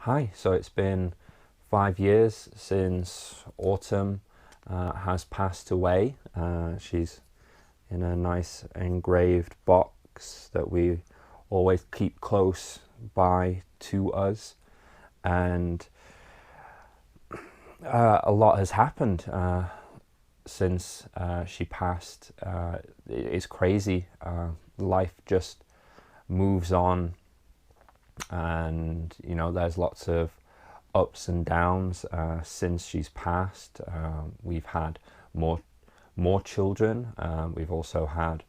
Hi, so it's been 5 years since Autumn has passed away. She's in a nice engraved box that we always keep close by to us, and a lot has happened since she passed. It's crazy. Life just moves on, and there's lots of ups and downs since she's passed. We've had more children. We've also had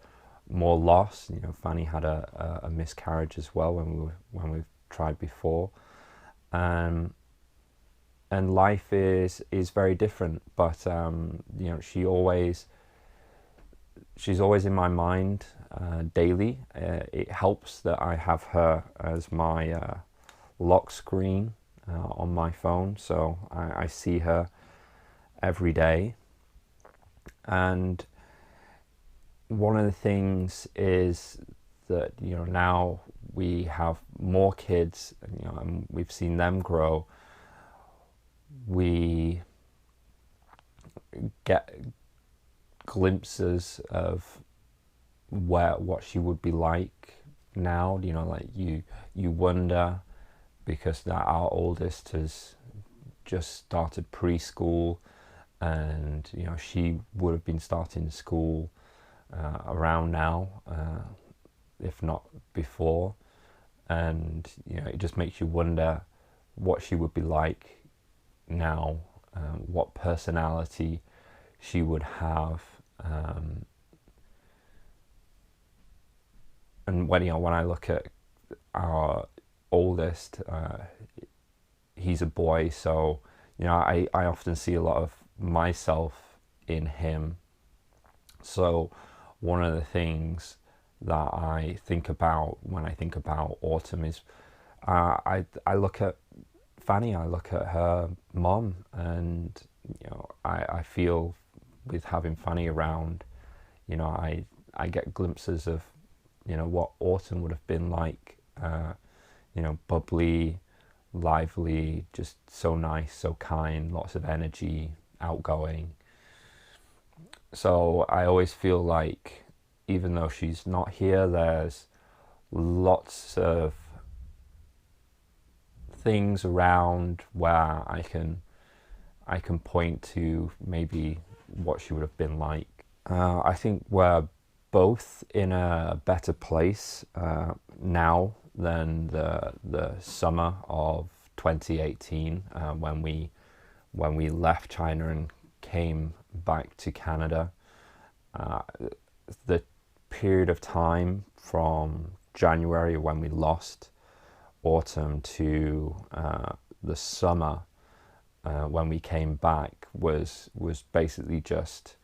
more loss. Fanny had a miscarriage as well when we've tried before, um, and life is very different. But she's always in my mind daily. It helps that I have her as my lock screen on my phone, so I see her every day. And one of the things is that now we have more kids, and we've seen them grow. We get glimpses of what she would be like now. Like you wonder, because that our oldest has just started preschool, and she would have been starting school around now, if not before. And it just makes you wonder what she would be like now, what personality she would have. And when I look at our oldest, he's a boy, so I often see a lot of myself in him. So one of the things that I think about when I think about Autumn is I look at Fanny, I look at her mom, and I feel with having Fanny around, I get glimpses of what Autumn would have been like. Bubbly, lively, just so nice, so kind, lots of energy, outgoing. So I always feel like, even though she's not here, there's lots of things around where I can point to maybe what she would have been like. I think we're both in a better place now than the summer of 2018, when we left China and came back to Canada. The period of time from January, when we lost Autumn, to the summer when we came back, was basically just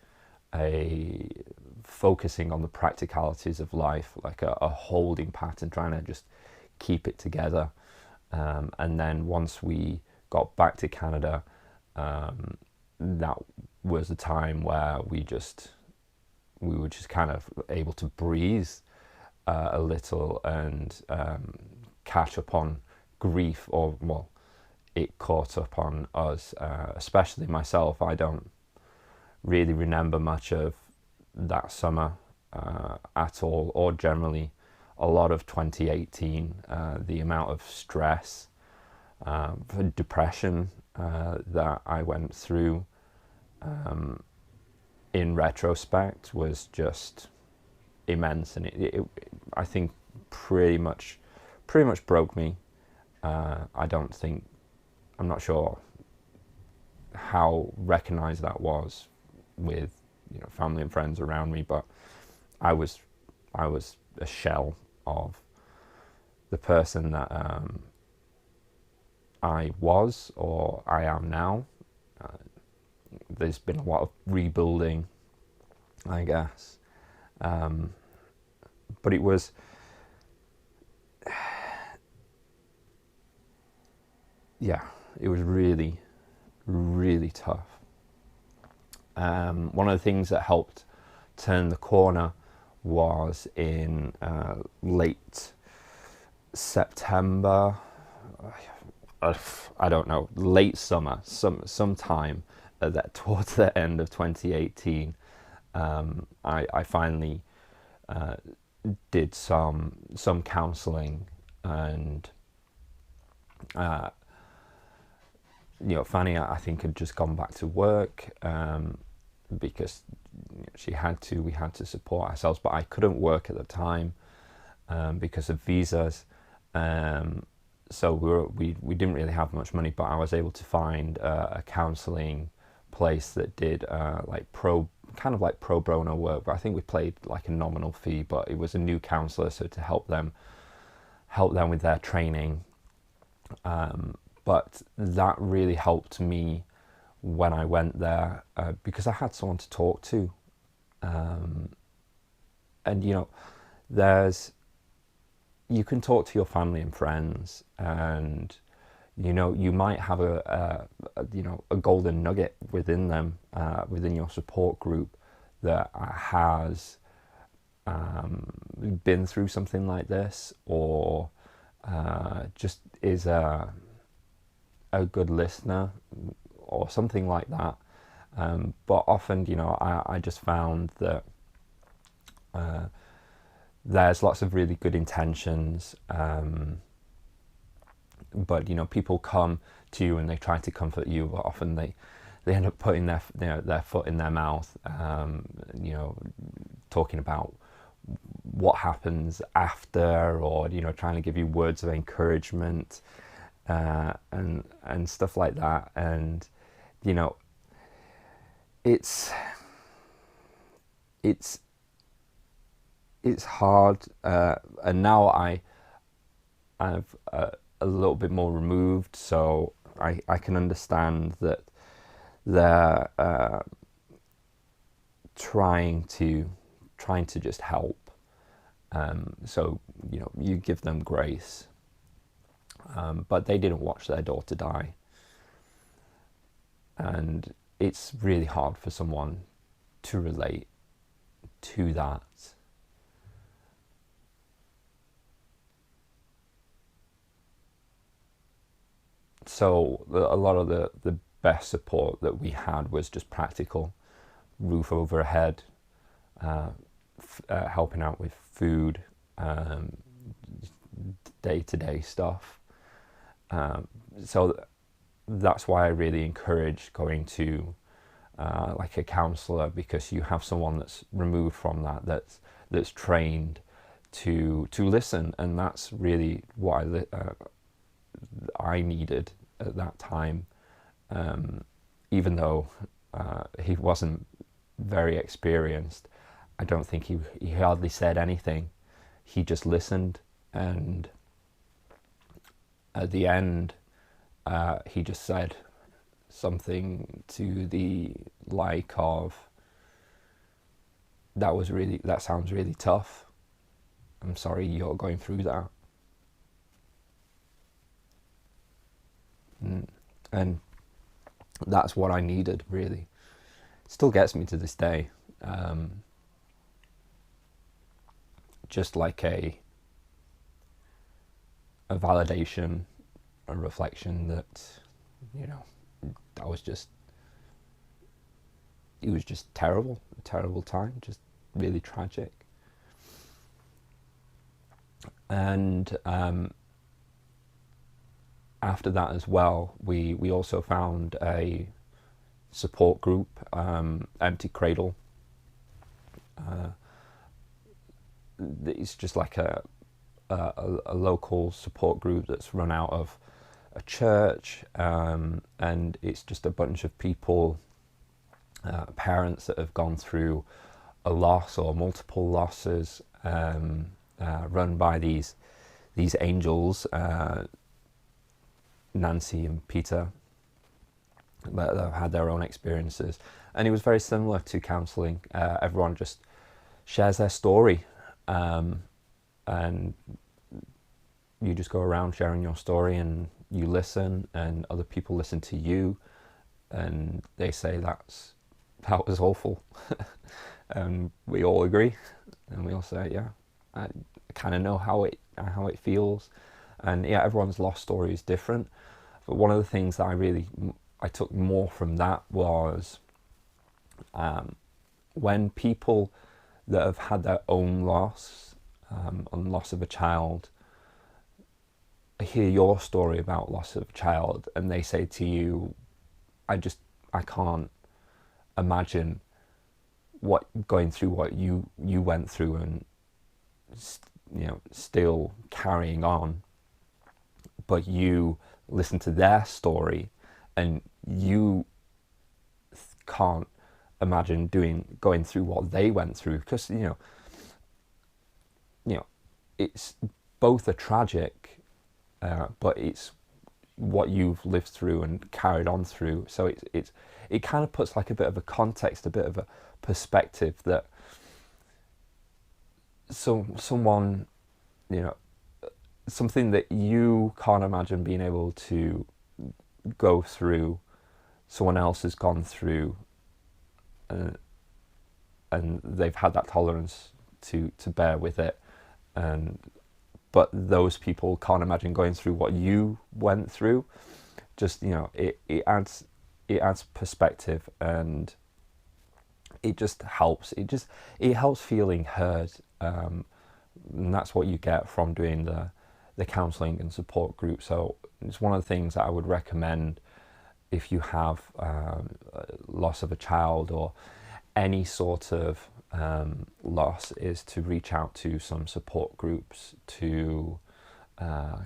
a focusing on the practicalities of life, like a holding pattern, trying to just keep it together. And then once we got back to Canada, that was a time where we were just kind of able to breathe a little, and catch up on grief, or well, it caught up on us, especially myself. I don't really remember much of that summer at all, or generally a lot of 2018. The amount of stress, depression that I went through, in retrospect, was just immense, and it I think pretty much broke me. I'm not sure how recognized that was with family and friends around me, but I was a shell of the person that I was, or I am now. There's been a lot of rebuilding, I guess, but it was really, really tough. One of the things that helped turn the corner was in late September, I don't know, late summer, sometime towards the end of 2018, I finally did some counselling, and Fanny, I think, had just gone back to work, because we had to support ourselves, but I couldn't work at the time because of visas. So we didn't really have much money, but I was able to find a counselling place that did kind of like pro bono work. But I think we paid like a nominal fee, but it was a new counsellor, so to help them with their training. But that really helped me when I went there, because I had someone to talk to, and you can talk to your family and friends, and you might have a golden nugget within them, within your support group, that has been through something like this, or just is a good listener or something like that. But often, I just found that there's lots of really good intentions, but people come to you and they try to comfort you, but often they end up putting their foot in their mouth, talking about what happens after, or trying to give you words of encouragement, and stuff like that. And it's hard, and now I'm a little bit more removed, so I can understand that they're trying to just help. So you give them grace, but they didn't watch their daughter die, and it's really hard for someone to relate to that. So a lot of the best support that we had was just practical: roof over head, helping out with food, day-to-day stuff. So that's why I really encourage going to like a counsellor, because you have someone that's removed from that's trained to listen, and that's really what I needed at that time. Even though he wasn't very experienced, I don't think he hardly said anything. He just listened, and at the end, he just said something to the like of, that sounds really tough. I'm sorry you're going through that. And that's what I needed, really. Still gets me to this day. Just like a validation, a reflection that, that was just, it was just terrible, a terrible time, just really tragic. And after that as well, we also found a support group, Empty Cradle. It's just like a local support group that's run out of a church, and it's just a bunch of people, parents that have gone through a loss or multiple losses, run by these angels, Nancy and Peter, that have had their own experiences. And it was very similar to counselling. Everyone just shares their story, and you just go around sharing your story, and you listen, and other people listen to you, and they say that was awful. And we all agree, and we all say, yeah, I kind of know how it feels. And yeah, everyone's lost story is different. But one of the things that I took more from that was when people that have had their own loss and loss of a child hear your story about loss of a child, and they say to you, I can't imagine going through what you went through, and still carrying on. But you listen to their story and you can't imagine going through what they went through, because it's both a tragic, but it's what you've lived through and carried on through. So it kind of puts like a bit of a context, a bit of a perspective that someone, something that you can't imagine being able to go through, someone else has gone through, and they've had that tolerance to bear with it, but those people can't imagine going through what you went through. Just it adds perspective, and it just helps. It helps feeling heard, and that's what you get from doing the counselling and support group. So it's one of the things that I would recommend if you have loss of a child or any sort of loss, is to reach out to some support groups, to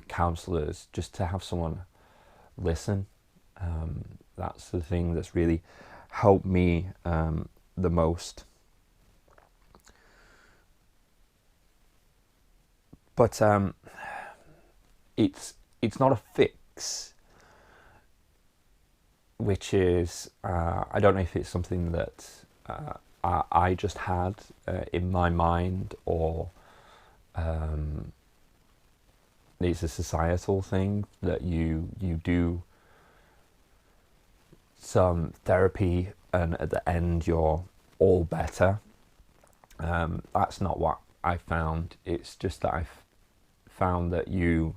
counsellors, just to have someone listen. That's the thing that's really helped me the most. But it's not a fix, which is I don't know if it's something that I just had in my mind, or it's a societal thing that you do some therapy and at the end you're all better. That's not what I found. It's just that I've found that you're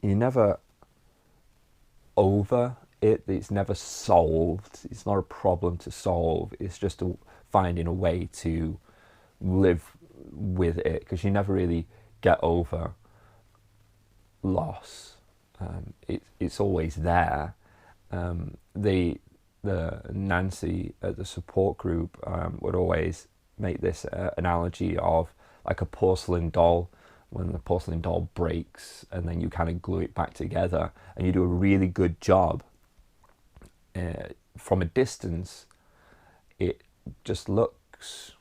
never over it. It's never solved. It's not a problem to solve. It's just finding a way to live with it, because you never really get over loss. It's always there. The Nancy at the support group would always make this analogy of like a porcelain doll. When the porcelain doll breaks and then you kind of glue it back together, and you do a really good job, from a distance it just looks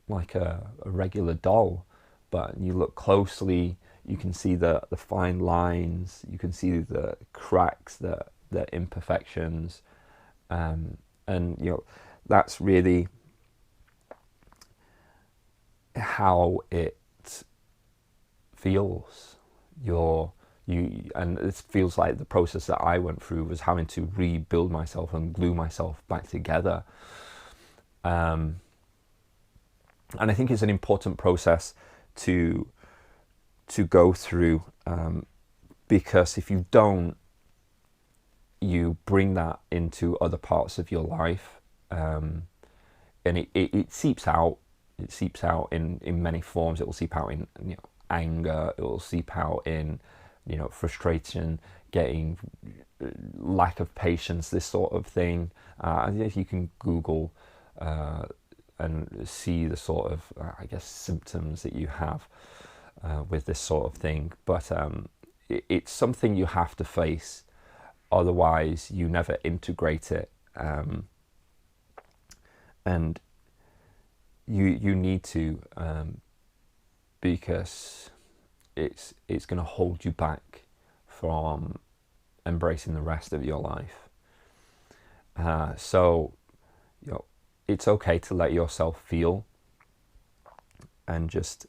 like a regular doll, but you look closely, you can see the fine lines, you can see the cracks, the imperfections, and that's really how it feels. And it feels like the process that I went through was having to rebuild myself and glue myself back together. And I think it's an important process to go through, because if you don't, you bring that into other parts of your life, and it seeps out. It seeps out in many forms. It will seep out in anger. It will seep out in frustration, getting lack of patience, this sort of thing. If you can Google and see the sort of symptoms that you have with this sort of thing, but it's something you have to face, otherwise you never integrate it, and you need to, because it's going to hold you back from embracing the rest of your life. So it's okay to let yourself feel and just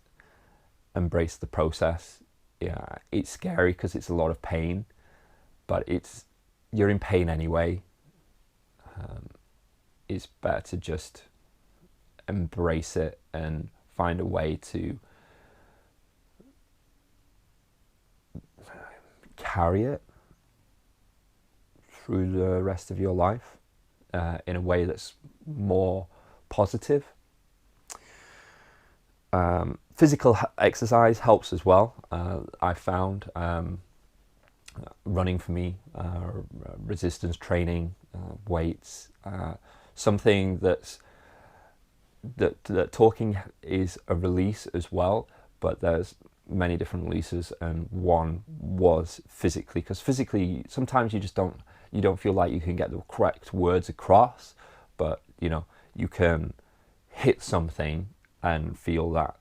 embrace the process. Yeah, it's scary because it's a lot of pain, but you're in pain anyway. It's better to just embrace it and find a way to carry it through the rest of your life in a way that's more positive. Physical exercise helps as well. I found running for me, resistance training, weights, something that talking is a release as well, but there's many different releases, and one was physically, because physically sometimes you don't feel like you can get the correct words across, but you can hit something and feel that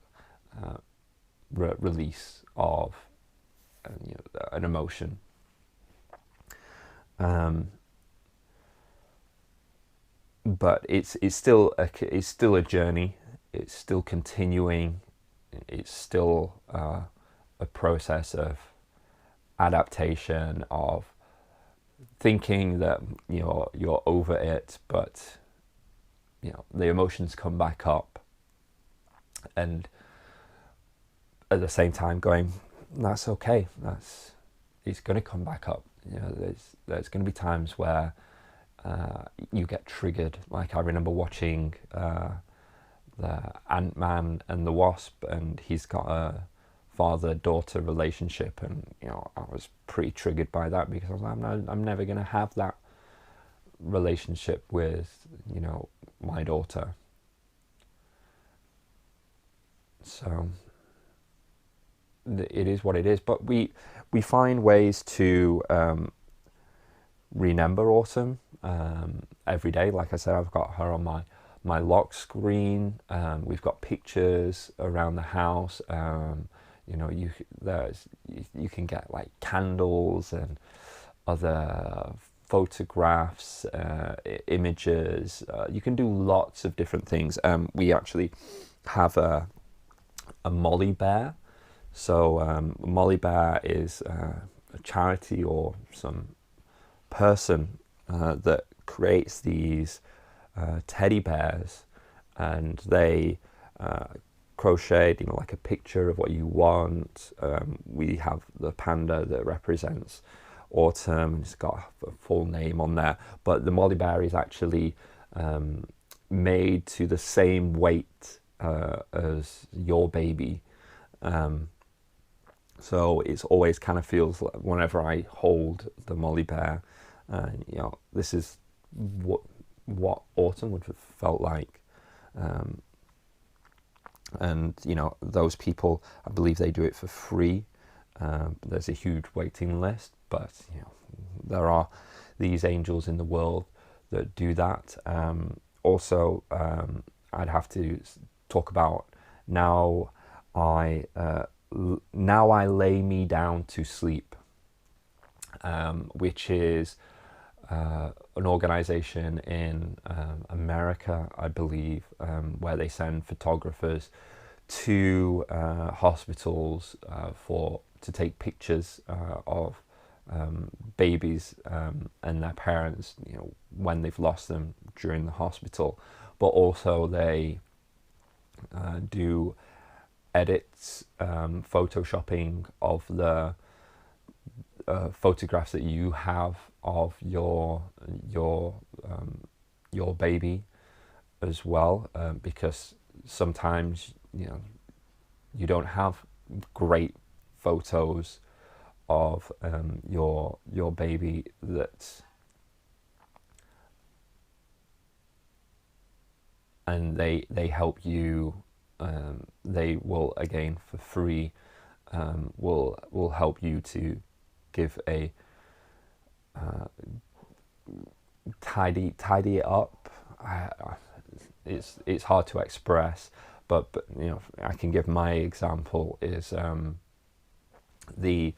release of an emotion. But it's still a journey. It's still continuing. It's still a process of adaptation, of thinking that you're over it, but the emotions come back up, and at the same time going, that's okay. It's going to come back up. There's going to be times where you get triggered. Like I remember watching the Ant-Man and the Wasp, and he's got a father-daughter relationship, and I was pretty triggered by that, because I was like, I'm never going to have that relationship with my daughter. So it is what it is, but we find ways to remember autumn every day. Like I said, I've got her on my lock screen. We've got pictures around the house. You can get like candles and other photographs, images. You can do lots of different things. We actually have a Molly Bear. So Molly Bear is a charity or some person that creates these teddy bears, and they crocheted like a picture of what you want. We have the panda that represents autumn, and it's got a full name on there, but the Molly Bear is actually made to the same weight as your baby. So it's always kind of feels like, whenever I hold the Molly Bear, this is what autumn would have felt like. And those people, I believe they do it for free. There's a huge waiting list, but there are these angels in the world that do that. Also, I'd have to talk about Now I Lay Me Down to Sleep, which is an organization in America, I believe, where they send photographers to hospitals to take pictures of babies and their parents, when they've lost them during the hospital. But also they do edits, photoshopping of the photographs that you have of your baby as well, because sometimes you don't have great photos of your baby and they help you. They will, again, for free, will help you to give a tidy it up. It's hard to express, but I can give my example is the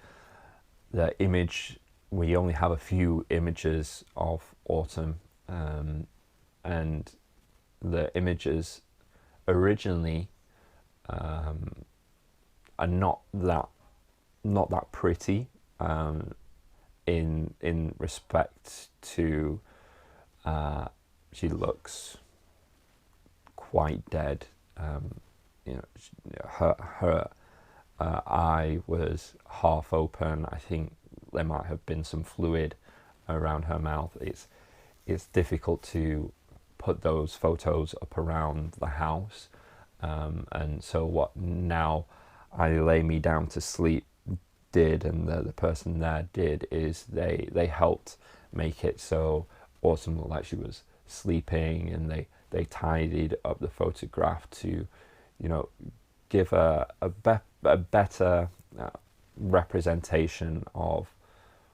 image. We only have a few images of autumn, and the images originally are not that pretty, in respect to she looks quite dead. Her eye was half open. I think there might have been some fluid around her mouth. It's difficult to put those photos up around the house, and so what now I lay me down to sleep did, and the person there did, is they helped make it so Autumn looked like she was sleeping, and they tidied up the photograph to, you know, give a better representation of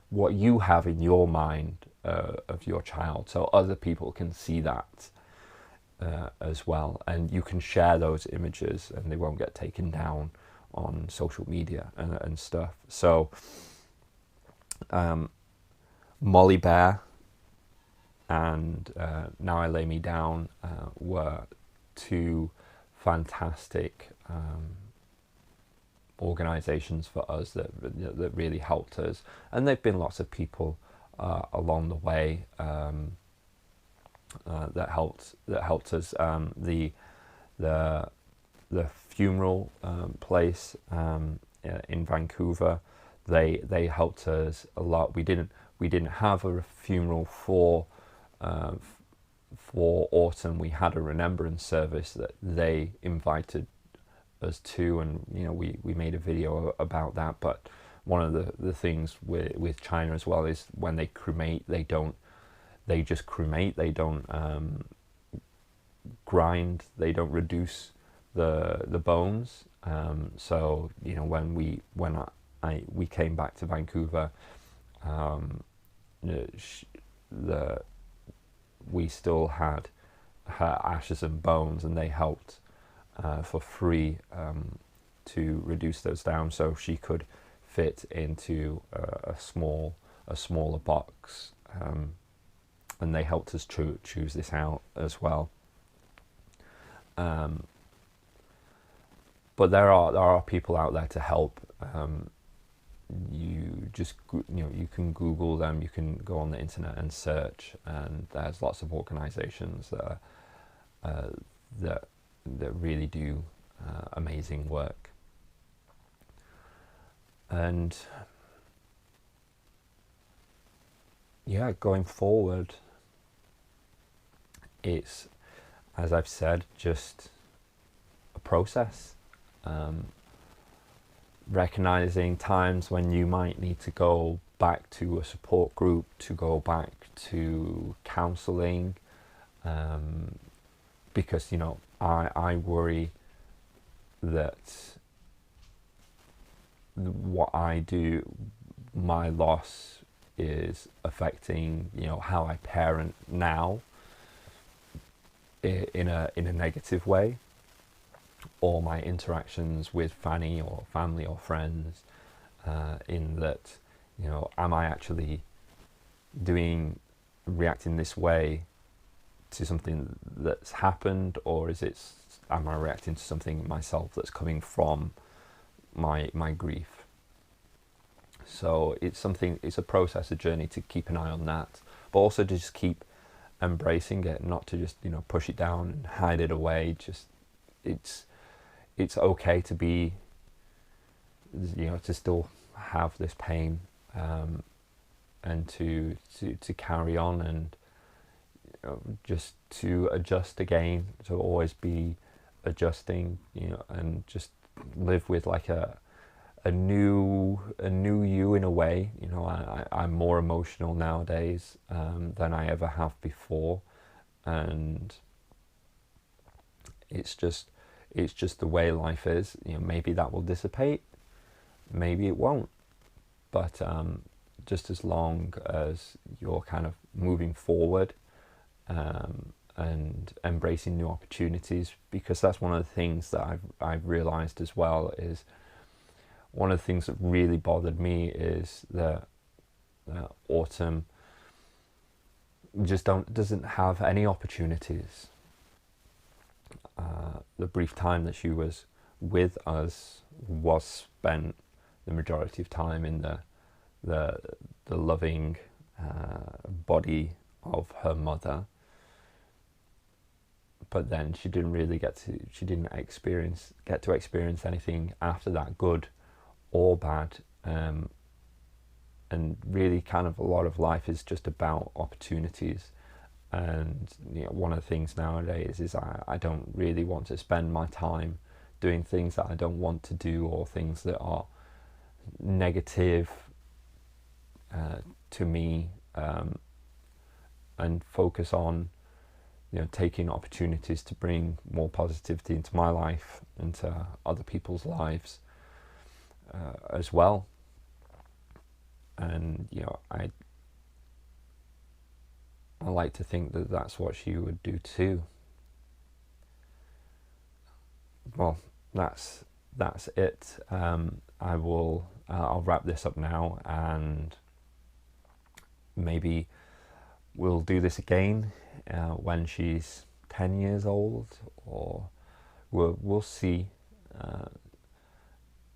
what you have in your mind of your child, so other people can see that as well, and you can share those images and they won't get taken down on social media and stuff. So Molly Bear and Now I Lay Me Down were two fantastic organizations for us that really helped us, and there've been lots of people along the way that helped us. The funeral place in Vancouver, they helped us a lot. We didn't have a funeral for Autumn. We had a remembrance service that they invited us to, and you know, we made a video about that. But one of the things with China as well is when they cremate, they just cremate. They don't grind. They don't reduce the bones. So you know, when we came back to Vancouver, we still had her ashes and bones, and they helped for free to reduce those down, so she could fit into a smaller box, and they helped us choose this out as well. But there are people out there to help. You can Google them, you can go on the internet and search, and there's lots of organizations that really do amazing work. And yeah, going forward, it's, as I've said, just a process. Recognizing times when you might need to go back to a support group, to go back to counseling, because you know, I worry that what I do, my loss is affecting, you know, how I parent now in a negative way, or my interactions with Fanny or family or friends, in that, you know, am I actually reacting this way to something that's happened, or am I reacting to something myself that's coming from my grief? So it's a process, a journey to keep an eye on that, but also to just keep embracing it, not to just, you know, push it down and hide it away. Just it's okay to be, you know, to still have this pain, and to carry on, and you know, just to adjust again, to always be adjusting, you know, and just live with like a new you in a way. You know, I'm more emotional nowadays than I ever have before, and it's just the way life is. You know, maybe that will dissipate, maybe it won't, but just as long as you're kind of moving forward, and embracing new opportunities, because that's one of the things that I've realized as well. Is one of the things that really bothered me is that Autumn just doesn't have any opportunities. The brief time that she was with us was spent the majority of time in the loving body of her mother, but then she didn't really get to experience anything after that, good or bad, and really kind of a lot of life is just about opportunities. And one of the things nowadays is I don't really want to spend my time doing things that I don't want to do, or things that are negative to me, and focus on taking opportunities to bring more positivity into my life, into other people's lives as well. And I like to think that that's what she would do too. Well, that's it. I'll wrap this up now, and maybe we'll do this again when she's 10 years old, or we'll see.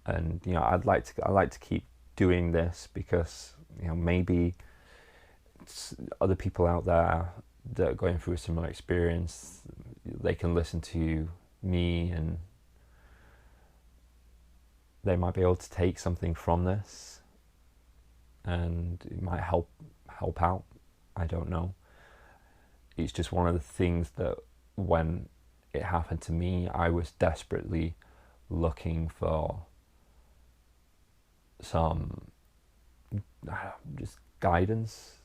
And I like to keep doing this, because maybe other people out there that are going through a similar experience, they can listen to me and they might be able to take something from this, and it might help out. I don't know. It's just one of the things that when it happened to me, I was desperately looking for some just guidance,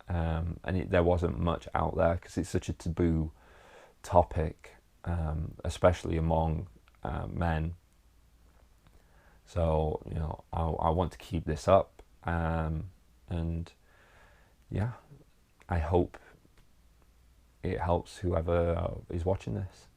and there wasn't much out there, because it's such a taboo topic, especially among men. So I want to keep this up, and yeah, I hope it helps whoever is watching this.